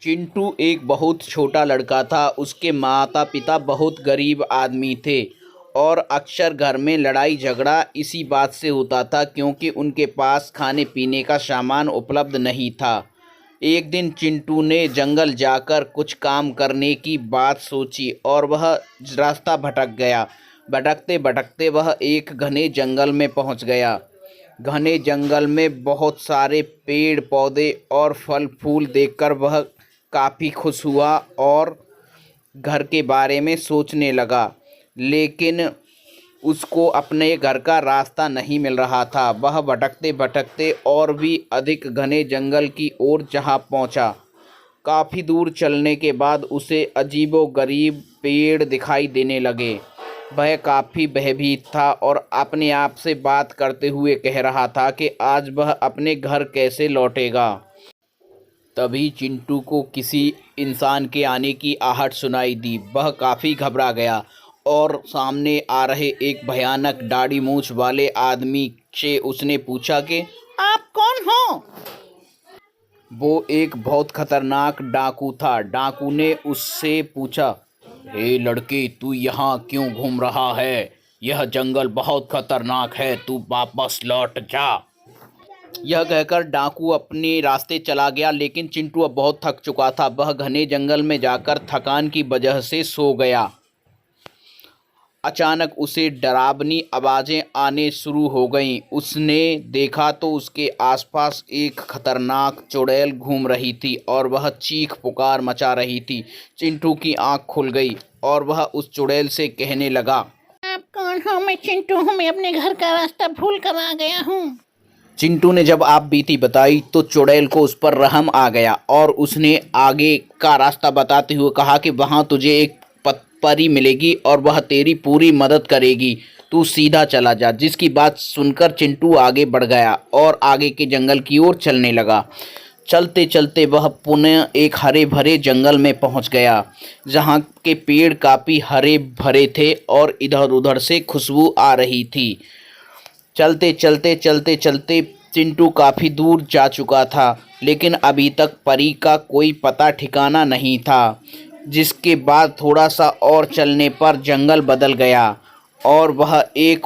चिंटू एक बहुत छोटा लड़का था। उसके माता पिता बहुत गरीब आदमी थे और अक्सर घर में लड़ाई झगड़ा इसी बात से होता था क्योंकि उनके पास खाने पीने का सामान उपलब्ध नहीं था। एक दिन चिंटू ने जंगल जाकर कुछ काम करने की बात सोची और वह रास्ता भटक गया। भटकते भटकते वह एक घने जंगल में पहुंच गया। घने जंगल में बहुत सारे पेड़ पौधे और फल फूल देखकर वह काफ़ी खुश हुआ और घर के बारे में सोचने लगा। लेकिन उसको अपने घर का रास्ता नहीं मिल रहा था। वह भटकते भटकते और भी अधिक घने जंगल की ओर जहाँ पहुँचा। काफ़ी दूर चलने के बाद उसे अजीबोगरीब पेड़ दिखाई देने लगे। वह काफ़ी भयभीत था और अपने आप से बात करते हुए कह रहा था कि आज वह अपने घर कैसे लौटेगा। तभी चिंटू को किसी इंसान के आने की आहट सुनाई दी। वह काफ़ी घबरा गया और सामने आ रहे एक भयानक दाढ़ी मूंछ वाले आदमी से उसने पूछा कि आप कौन हो। वो एक बहुत खतरनाक डाकू था। डाकू ने उससे पूछा, हे लड़के, तू यहाँ क्यों घूम रहा है? यह जंगल बहुत खतरनाक है, तू वापस लौट जा। यह कहकर डाकू अपने रास्ते चला गया। लेकिन चिंटू अब बहुत थक चुका था। वह घने जंगल में जाकर थकान की वजह से सो गया। अचानक उसे डरावनी आवाज़ें आने शुरू हो गईं। उसने देखा तो उसके आसपास एक खतरनाक चुड़ैल घूम रही थी और वह चीख पुकार मचा रही थी। चिंटू की आंख खुल गई और वह उस चुड़ैल से कहने लगा, आप कौन हो? मैं चिंटू हूँ। मैं अपने घर का रास्ता भूल कर आ गया हूँ। चिंटू ने जब आप बीती बताई तो चुड़ैल को उस पर रहम आ गया और उसने आगे का रास्ता बताते हुए कहा कि वहाँ तुझे एक परी मिलेगी और वह तेरी पूरी मदद करेगी, तू सीधा चला जा। जिसकी बात सुनकर चिंटू आगे बढ़ गया और आगे के जंगल की ओर चलने लगा। चलते चलते वह पुनः एक हरे भरे जंगल में पहुंच गया जहां के पेड़ काफ़ी हरे भरे थे और इधर उधर से खुशबू आ रही थी। चलते चलते चलते चलते चिंटू काफ़ी दूर जा चुका था, लेकिन अभी तक परी का कोई पता ठिकाना नहीं था। जिसके बाद थोड़ा सा और चलने पर जंगल बदल गया और वह एक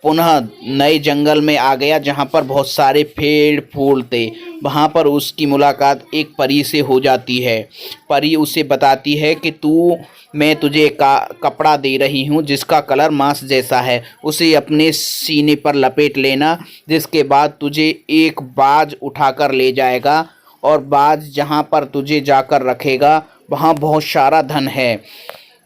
पुनः नए जंगल में आ गया जहाँ पर बहुत सारे पेड़ फूल थे। वहाँ पर उसकी मुलाकात एक परी से हो जाती है। परी उसे बताती है कि मैं तुझे कपड़ा दे रही हूँ जिसका कलर मांस जैसा है, उसे अपने सीने पर लपेट लेना, जिसके बाद तुझे एक बाज उठाकर ले जाएगा और बाज जहाँ पर तुझे जाकर रखेगा वहाँ बहुत सारा धन है।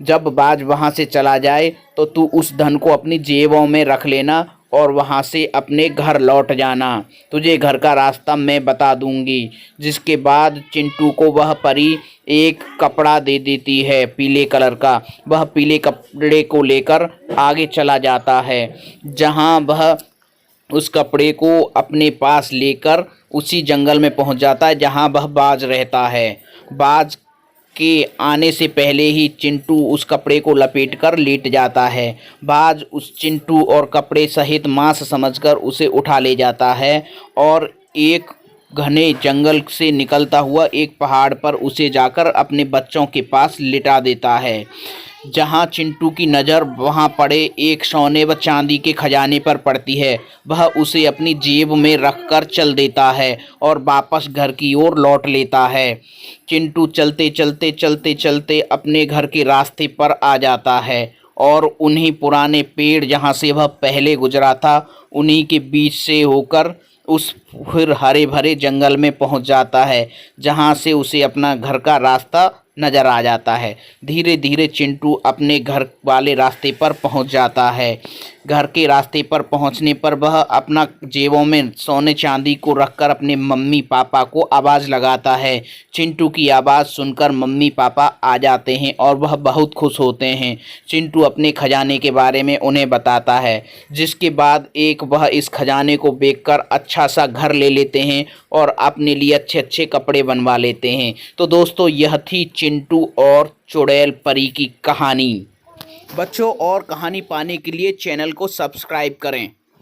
जब बाज वहाँ से चला जाए तो तू उस धन को अपनी जेबों में रख लेना और वहाँ से अपने घर लौट जाना। तुझे घर का रास्ता मैं बता दूँगी। जिसके बाद चिंटू को वह परी एक कपड़ा दे देती है पीले कलर का। वह पीले कपड़े को लेकर आगे चला जाता है जहाँ वह उस कपड़े को अपने पास लेकर उसी जंगल में पहुँच जाता है जहाँ वह बाज रहता है। बाज के आने से पहले ही चिंटू उस कपड़े को लपेटकर लेट जाता है। बाज उस चिंटू और कपड़े सहित मांस समझकर उसे उठा ले जाता है और एक घने जंगल से निकलता हुआ एक पहाड़ पर उसे जाकर अपने बच्चों के पास लिटा देता है। जहाँ चिंटू की नज़र वहाँ पड़े एक सोने व चांदी के खजाने पर पड़ती है। वह उसे अपनी जेब में रखकर चल देता है और वापस घर की ओर लौट लेता है। चिंटू चलते चलते चलते चलते अपने घर के रास्ते पर आ जाता है और उन्हीं पुराने पेड़ जहाँ से वह पहले गुजरा था उन्हीं के बीच से होकर उस फिर हरे भरे जंगल में पहुँच जाता है जहाँ से उसे अपना घर का रास्ता नज़र आ जाता है। धीरे धीरे चिंटू अपने घर वाले रास्ते पर पहुँच जाता है। घर के रास्ते पर पहुँचने पर वह अपना जेबों में सोने चांदी को रखकर अपने मम्मी पापा को आवाज़ लगाता है। चिंटू की आवाज़ सुनकर मम्मी पापा आ जाते हैं और वह बहुत खुश होते हैं। चिंटू अपने खजाने के बारे में उन्हें बताता है, जिसके बाद वह इस खजाने को बेचकर अच्छा सा घर ले लेते हैं और अपने लिए अच्छे अच्छे कपड़े बनवा लेते हैं। तो दोस्तों, यह थी चिंटू और चुड़ैल परी की कहानी। बच्चों, और कहानी पाने के लिए चैनल को सब्सक्राइब करें।